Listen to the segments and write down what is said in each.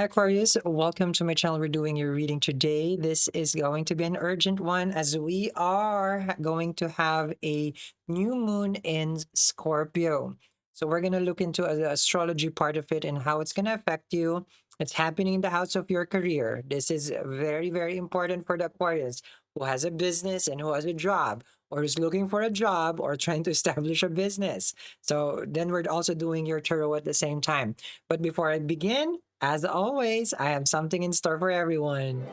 Aquarius, welcome to my channel. We're doing your reading today. This is going to be an urgent one as we are going to have a new moon in Scorpio. So we're going to look into the astrology part of it and how it's going to affect you. It's happening in the house of your career. This is very, very important for the Aquarius who has a business and who has a job or is looking for a job or trying to establish a business. So then we're also doing your tarot at the same time. But before I begin, as always, I have something in store for everyone.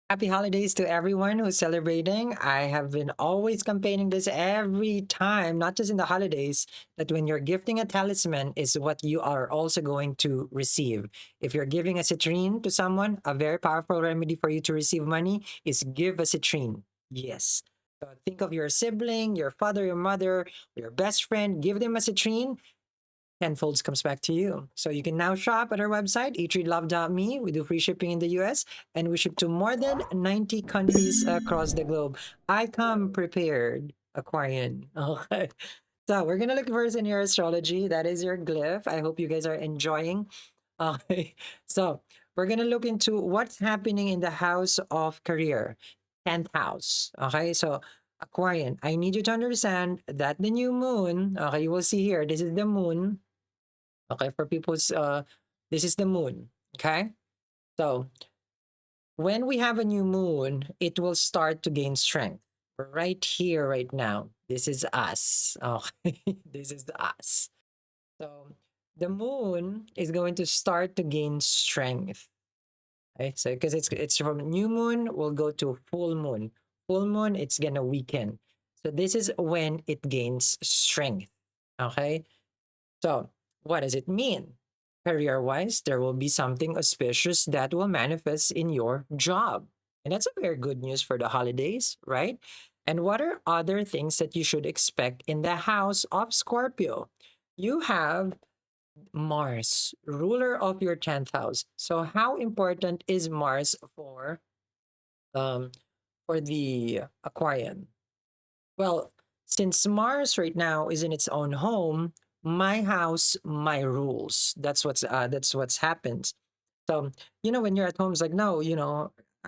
Happy holidays to everyone who's celebrating. I have been always campaigning this every time, not just in the holidays, that when you're gifting a talisman is what you are also going to receive. If you're giving a citrine to someone, a very powerful remedy for you to receive money is give a citrine. Yes. So think of your sibling, your father, your mother, your best friend, give them a citrine tenfolds comes back to you. So you can now shop at our website, eatereadlove.me. We do free shipping in the US and we ship to more than 90 countries across the globe. I come prepared, Aquarian. Okay. So we're going to look first in your astrology. That is your glyph. I hope you guys are enjoying. Okay. So we're going to look into what's happening in the house of career, 10th house. Okay. So Aquarian, I need you to understand that the new moon, okay, you will see here, this is the moon. Okay, for people's this is the moon. Okay, so when we have a new moon, it will start to gain strength. Right here, right now. This is us. Okay, this is us. So the moon is going to start to gain strength. Okay, so because it's from new moon, we'll go to full moon. Full moon, it's gonna weaken. So this is when it gains strength. Okay, so what does it mean? Career-wise, there will be something auspicious that will manifest in your job. And that's a very good news for the holidays, right? And what are other things that you should expect in the house of Scorpio? You have Mars, ruler of your 10th house. So how important is Mars um for the Aquarian? Well, since Mars right now is in its own home, my house, my rules. That's what's happened. So, when you're at home, it's like, no,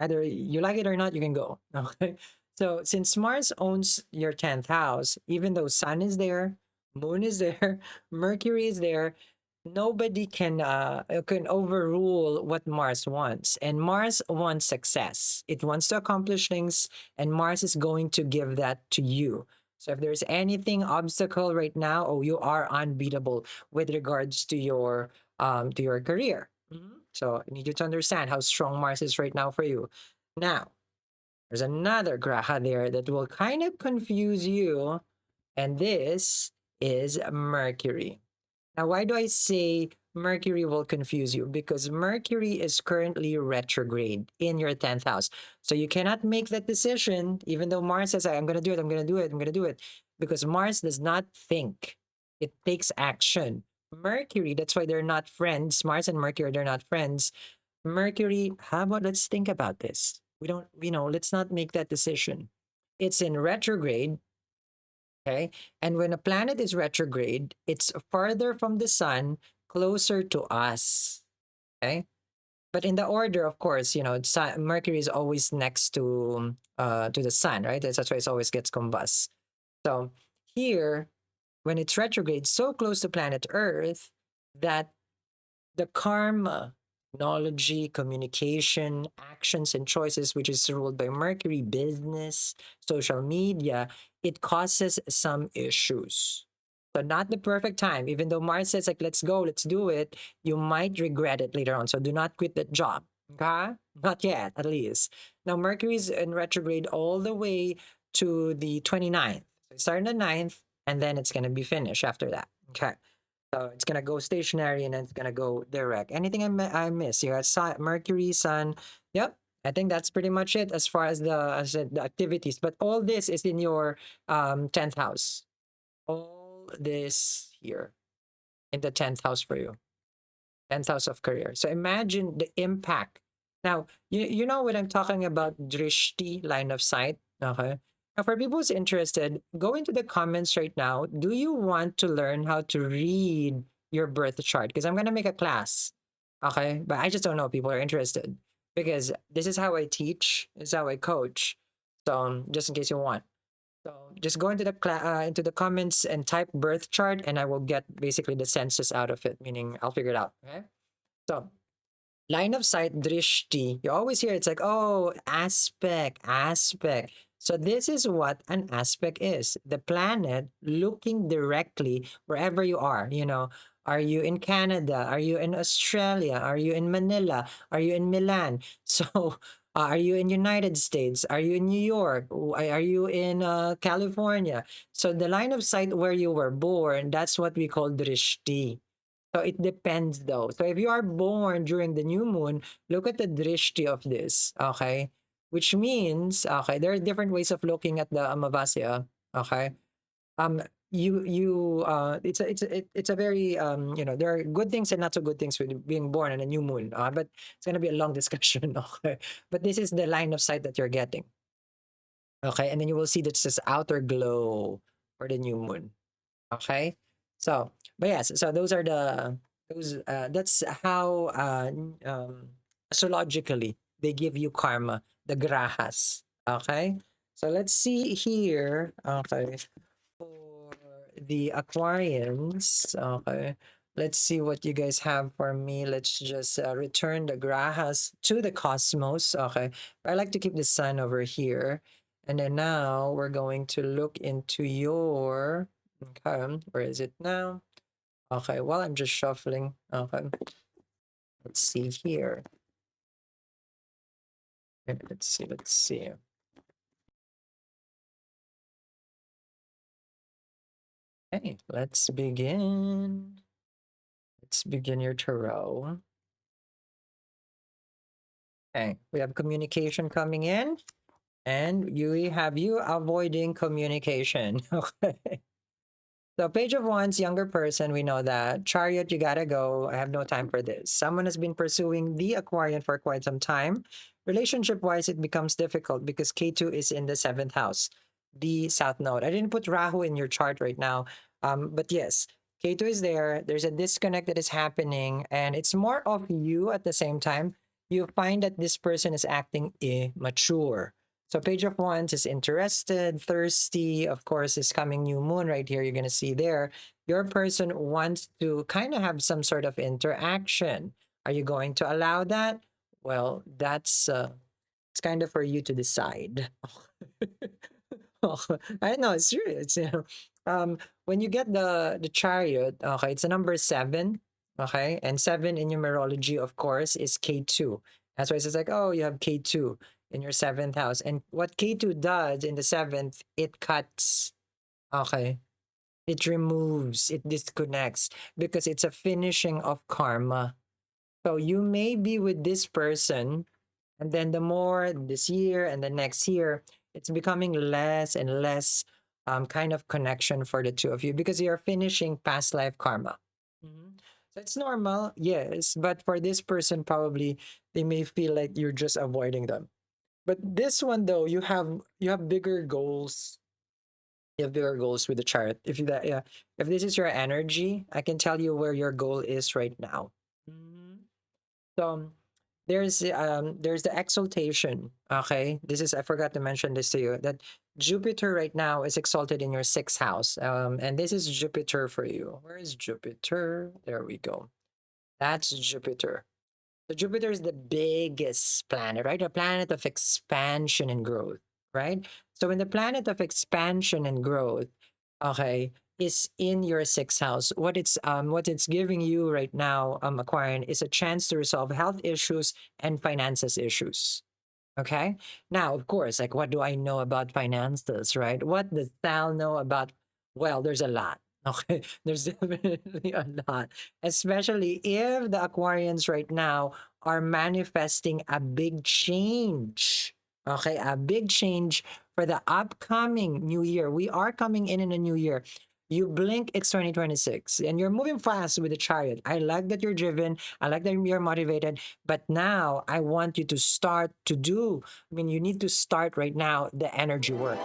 either you like it or not, you can go. Okay. So since Mars owns your 10th house, even though Sun is there, Moon is there, Mercury is there, nobody can overrule what Mars wants. And Mars wants success. It wants to accomplish things, and Mars is going to give that to you. So if there's anything obstacle right now, oh, you are unbeatable with regards to your career. So I need you to understand how strong Mars is right now for you. Now, there's another graha there that will kind of confuse you, and this is Mercury. Now, why do I say Mercury will confuse you? Because Mercury is currently retrograde in your 10th house. So you cannot make that decision, even though Mars says, I'm going to do it, I'm going to do it, I'm going to do it. Because Mars does not think, it takes action. Mercury, that's why they're not friends. Mars and Mercury, they're not friends. Mercury, how about let's think about this? We don't, let's not make that decision. It's in retrograde. Okay. And when a planet is retrograde, it's farther from the sun, closer to us. Okay. But in the order, of course, Mercury is always next to the sun, right? That's why it always gets combust. So here, when it's retrograde, so close to planet Earth that the karma, technology, communication, actions, and choices, which is ruled by Mercury, business, social media, it causes some issues. So not the perfect time. Even though Mars says like, let's go, let's do it, you might regret it later on. So do not quit that job. Okay? Not yet, at least. Now, Mercury is in retrograde all the way to the 29th. So it started on the 9th, and then it's going to be finished after that. Okay. So it's gonna go stationary and then it's gonna go direct. Anything I miss? You got Sun, Mercury, Sun. Yep, I think that's pretty much it as far as the activities. But all this is in your 10th house. All this here in the 10th house for you. 10th house of career. So imagine the impact. Now, you know what I'm talking about, drishti, line of sight. Okay. Now, for people who's interested, go into the comments right now. Do you want to learn how to read your birth chart? Because I'm going to make a class. Okay. But I just don't know if people are interested because this is how I teach, this is how I coach. So just in case you want. So just go into the comments and type birth chart, and I will get basically the census out of it, meaning I'll figure it out. Okay. So line of sight, drishti. You always hear it's like, oh, aspect, aspect. So this is what an aspect is. The planet looking directly wherever you are. You know, are you in Canada? Are you in Australia? Are you in Manila? Are you in Milan? So are you in United States? Are you in New York? Are you in California? So the line of sight where you were born, that's what we call drishti. So it depends though. So if you are born during the new moon, look at the drishti of this, okay? Which means, okay, there are different ways of looking at the amavasya, okay? Um, it's a very there are good things and not so good things with being born on a new moon, but it's gonna be a long discussion, okay? But this is the line of sight that you're getting, okay? And then you will see that this outer glow for the new moon. Okay. So, but yes, so those are those that's how astrologically they give you karma, the grahas. Okay. So let's see here. Okay. For the Aquarians. Okay. Let's see what you guys have for me. Let's just return the grahas to the cosmos. Okay. I like to keep the sun over here. And then now we're going to look into your. Okay, where is it now? Okay, well, I'm just shuffling. Okay, let's see here. Let's see, let's see. Okay, let's begin. Let's begin your tarot. Okay, we have communication coming in, and you have you avoiding communication. Okay. So Page of Wands, younger person, we know that. Chariot, you gotta go. I have no time for this. Someone has been pursuing the Aquarian for quite some time. Relationship-wise, it becomes difficult because K2 is in the 7th house, the South Node. I didn't put Rahu in your chart right now, but yes, K2 is there. There's a disconnect that is happening, and it's more of you at the same time. You find that this person is acting immature. So Page of Wands is interested, thirsty. Of course, is coming new moon right here. You're going to see there. Your person wants to kind of have some sort of interaction. Are you going to allow that? Well, that's it's kind of for you to decide. Oh, I know it's true. It's when you get the chariot, okay, it's a number 7, okay, and 7 in numerology, of course, is K2. That's why it's just like, oh, you have K2 in your 7th house, and what K2 does in the 7th, it cuts, okay, it removes, it disconnects because it's a finishing of karma. So you may be with this person, and then the more this year and the next year, it's becoming less and less kind of connection for the two of you because you're finishing past life karma. Mhm. So it's normal, yes, but for this person, probably they may feel like you're just avoiding them. But this one though, you have bigger goals. You have bigger goals with the chart. If you that yeah, if this is your energy, I can tell you where your goal is right now. Mhm. So there's the exaltation. Okay, this is I forgot to mention this to you that Jupiter right now is exalted in your 6th house. And this is Jupiter for you. Where is Jupiter? There we go. That's Jupiter. So Jupiter is the biggest planet, right? A planet of expansion and growth, right? So when the planet of expansion and growth, okay, is in your 6th house, what it's giving you right now, Aquarian, is a chance to resolve health issues and finances issues. Okay. Now, of course, like what do I know about finances, right? What does Sal know about? Well, there's a lot. Okay. There's definitely a lot, especially if the Aquarians right now are manifesting a big change. Okay. A big change for the upcoming new year. We are coming in a new year. You blink, it's 2026, and you're moving fast with the chariot. I like that you're driven. I like that you're motivated. But now I want you to start to do. I mean, you need to start right now the energy work.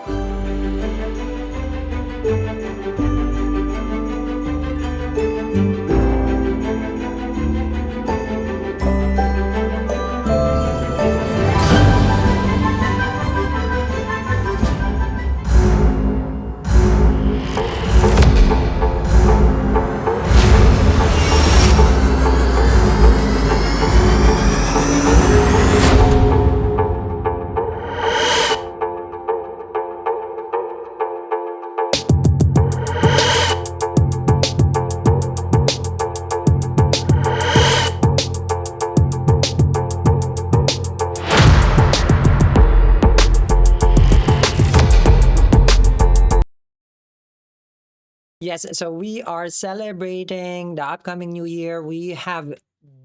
Yes, so we are celebrating the upcoming new year. We have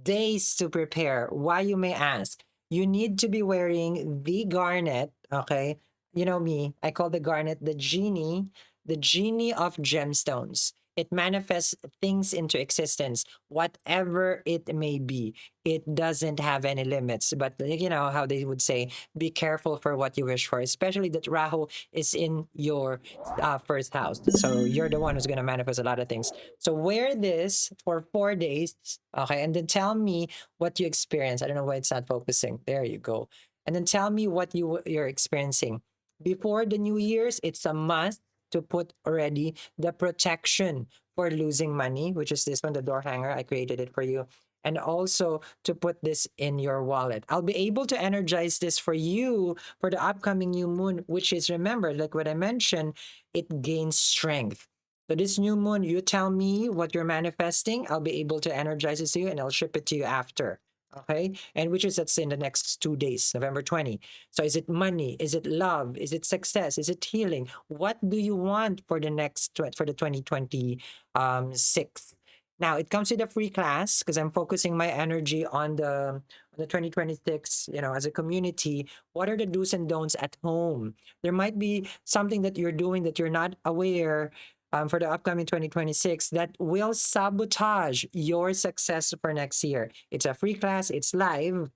days to prepare. Why, you may ask? You need to be wearing the garnet, okay? You know me, I call the garnet the genie of gemstones. It manifests things into existence, whatever it may be. It doesn't have any limits. But you know how they would say, be careful for what you wish for, especially that Rahu is in your first house. So you're the one who's going to manifest a lot of things. So wear this for 4 days. Okay. And then tell me what you experience. I don't know why it's not focusing. There you go. And then tell me what you're experiencing. Before the New Year's, it's a must to put already the protection for losing money, which is this one, the door hanger. I created it for you. And also to put this in your wallet. I'll be able to energize this for you for the upcoming new moon, which is, remember, like what I mentioned, it gains strength. So this new moon, you tell me what you're manifesting, I'll be able to energize it to you and I'll ship it to you after. Okay. And which is that's in the next 2 days, November 20. So is it money? Is it love? Is it success? Is it healing? What do you want for the for the 2026? Now it comes with a free class because I'm focusing my energy on the 2026, you know, as a community. What are the do's and don'ts at home? There might be something that you're doing that you're not aware for the upcoming 2026 that will sabotage your success for next year. It's a free class, it's live.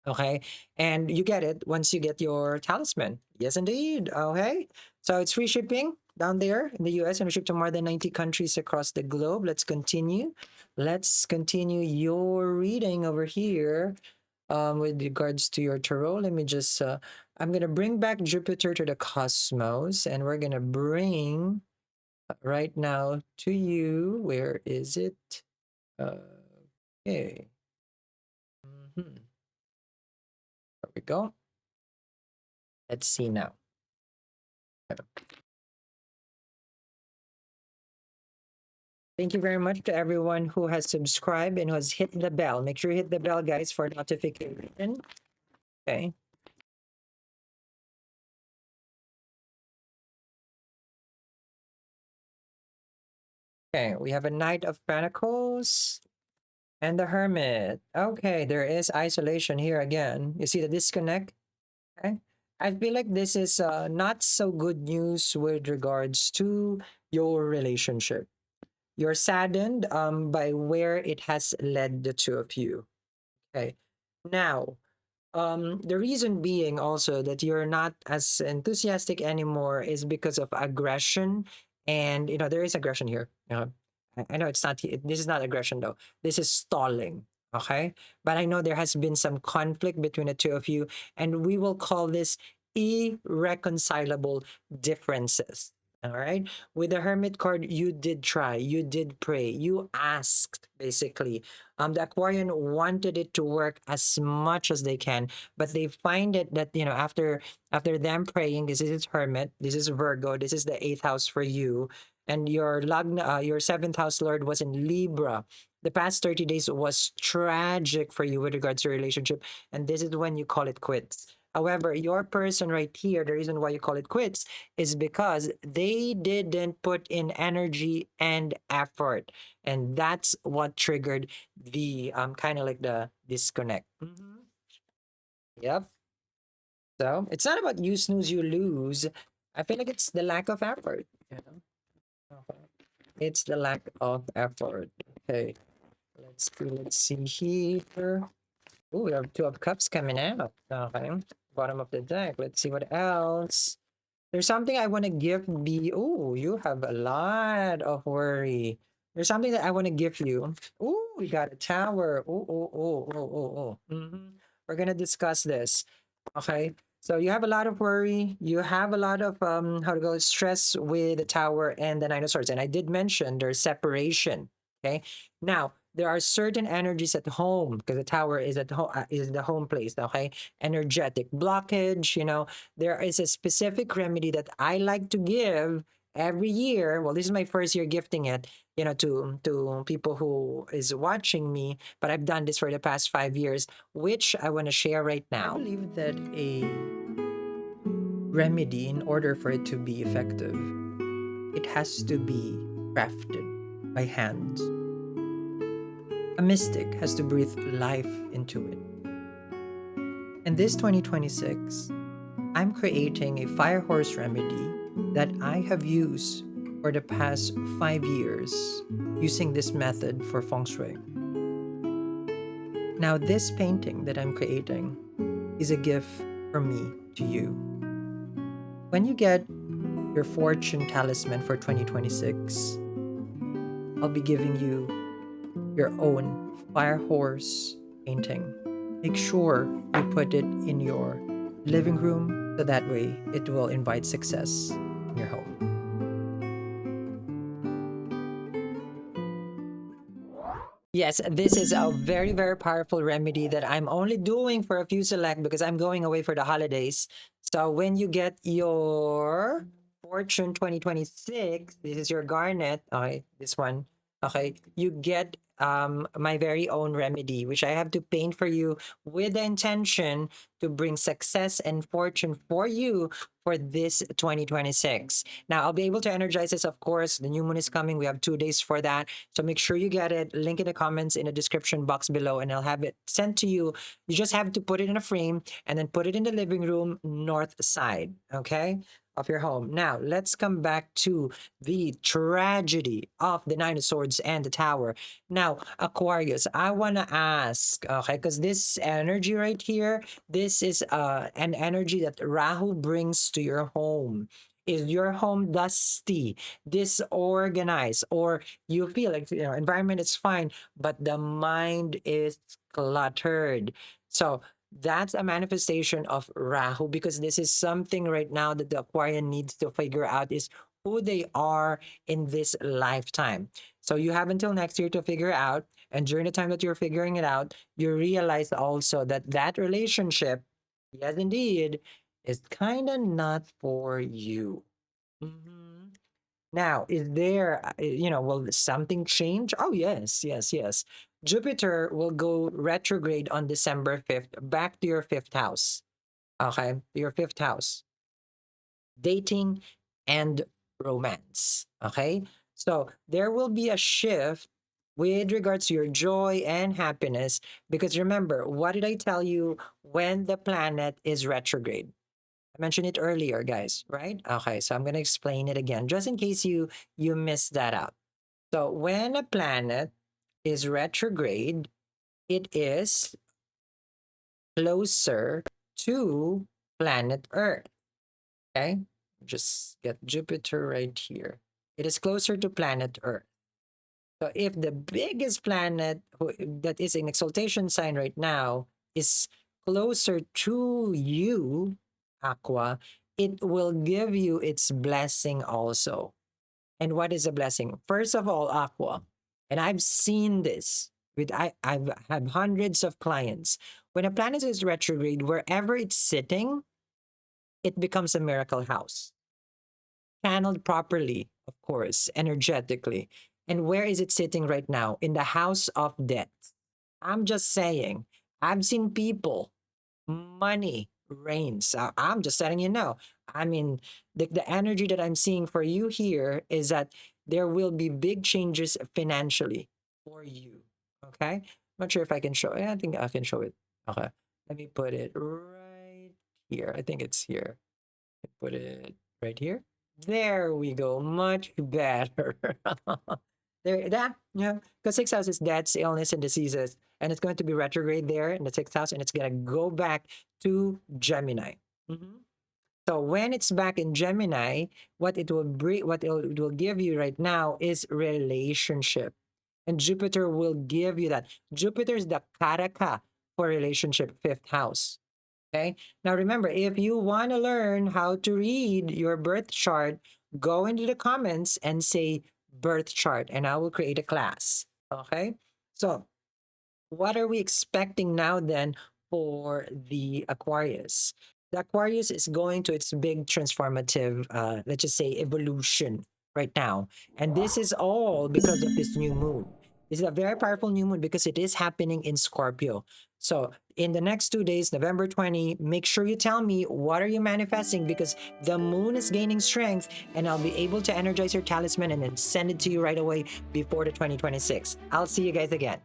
Okay. And you get it once you get your talisman. Yes, indeed. Okay. So it's free shipping down there in the US and we ship to more than 90 countries across the globe. Let's continue. Let's continue your reading over here with regards to your tarot. Let me just, I'm going to bring back Jupiter to the cosmos and we're going to bring right now to you. Where is it? Okay. Mhm. There we go. Let's see now. Thank you very much to everyone who has subscribed and who has hit the bell. Make sure you hit the bell, guys, for notification. Okay. Okay, we have a Knight of Pentacles and the Hermit. Okay, there is isolation here again. You see the disconnect? Okay. I feel like this is not so good news with regards to your relationship. You're saddened by where it has led the two of you. Okay. Now, the reason being also that you're not as enthusiastic anymore is because of aggression. And, you know, there is aggression here. I know it's not, this is not aggression though. This is stalling. Okay. But I know there has been some conflict between the two of you. And we will call this irreconcilable differences. All right. With the Hermit card, you did try, you did pray, you asked basically. The Aquarian wanted it to work as much as they can, but they find it that, you know, after them praying, this is Hermit, this is Virgo, this is the eighth house for you, and your Lagna, your seventh house Lord was in Libra. The past 30 days was tragic for you with regards to relationship, and this is when you call it quits. However, your person right here, the reason why you call it quits is because they didn't put in energy and effort. And that's what triggered the kind of like the disconnect. Yep. So it's not about you snooze, you lose. I feel like it's the lack of effort. You know? Okay. It's the lack of effort. Okay. Let's see here. Oh, we have two of cups coming out. Okay. Bottom of the deck. Let's see what else. There's something I want to give the. Oh, you have a lot of worry. There's something that I want to give you. Oh, we got a tower. We're gonna discuss this. Okay. So you have a lot of worry. You have a lot of how to go stress with the tower and the nine of swords. And I did mention there's separation. Okay. Now there are certain energies at home because the tower is at home is the home place. Okay. Energetic blockage. There is a specific remedy that I like to give every year. Well, this is my first year gifting it, to people who is watching me, but I've done this for the past 5 years, which I want to share right now. I believe that a remedy, in order for it to be effective, it has to be crafted by hands. A mystic has to breathe life into it. And this 2026, I'm creating a fire horse remedy that I have used for the past 5 years using this method for feng shui. Now, this painting that I'm creating is a gift from me to you. When you get your fortune talisman for 2026, I'll be giving you your own fire horse painting. Make sure you put it in your living room so that way it will invite success in your home. Yes, this is a very, very powerful remedy that I'm only doing for a few select because I'm going away for the holidays. So when you get your Fortune 2026, this is your garnet. Okay, this one. Okay, you get my very own remedy, which I have to paint for you with the intention to bring success and fortune for you for this 2026. Now, I'll be able to energize this, of course. The new moon is coming. We have 2 days for that. So make sure you get it. Link in the comments in the description box below, and I'll have it sent to you. You just have to put it in a frame and then put it in the living room north side, okay, of your home. Now, let's come back to the tragedy of the Nine of Swords and the Tower. Now, Aquarius, I want to ask, okay, because this energy right here, this is an energy that Rahu brings to your home. Is your home dusty, disorganized, or you feel like environment is fine, but the mind is cluttered? So that's a manifestation of Rahu, because this is something right now that the Aquarian needs to figure out is who they are in this lifetime. So you have until next year to figure out. And during the time that you're figuring it out, you realize also that that relationship, yes, indeed, is kind of not for you. Mhm. Now, is there, will something change? Oh, yes, yes, yes. Jupiter will go retrograde on December 5th, back to your fifth house. Okay, your fifth house, dating and romance. Okay, so there will be a shift with regards to your joy and happiness. Because remember, what did I tell you when the planet is retrograde? I mentioned it earlier, guys, right? Okay, so I'm going to explain it again just in case you missed that out. So when a planet is retrograde, it is closer to planet Earth. Okay? Just get Jupiter right here. It is closer to planet Earth. So if the biggest planet that is in exaltation sign right now is closer to you, Aqua, it will give you its blessing also. And what is a blessing? First of all, Aqua, and I've seen this I've had hundreds of clients. When a planet is retrograde, wherever it's sitting, it becomes a miracle house. Channeled properly, of course, energetically. And where is it sitting right now? In the house of death. I'm just saying, I've seen people, money reigns. I'm just letting you know. I mean, the energy that I'm seeing for you here is that there will be big changes financially for you. Okay? Not sure if I can show it. I think I can show it. Okay. Let me put it right here. I think it's here. Put it right here. There we go. Much better. There, that, yeah. Because sixth house is deaths, illness, and diseases. And it's going to be retrograde there in the sixth house, and it's going to go back to Gemini. Mhm. So when it's back in Gemini, what it will bring, it will give you right now is relationship. And Jupiter will give you that. Jupiter is the karaka for relationship, fifth house. Okay. Now remember, if you want to learn how to read your birth chart, go into the comments and say birth chart, and I will create a class. Okay. So, what are we expecting now then for the Aquarius? The Aquarius is going to its big transformative, let's just say, evolution right now. And this is all because of this new moon. This is a very powerful new moon because it is happening in Scorpio. So, in the next 2 days, November 20, make sure you tell me what are you manifesting because the moon is gaining strength and I'll be able to energize your talisman and then send it to you right away before the 2026. I'll see you guys again.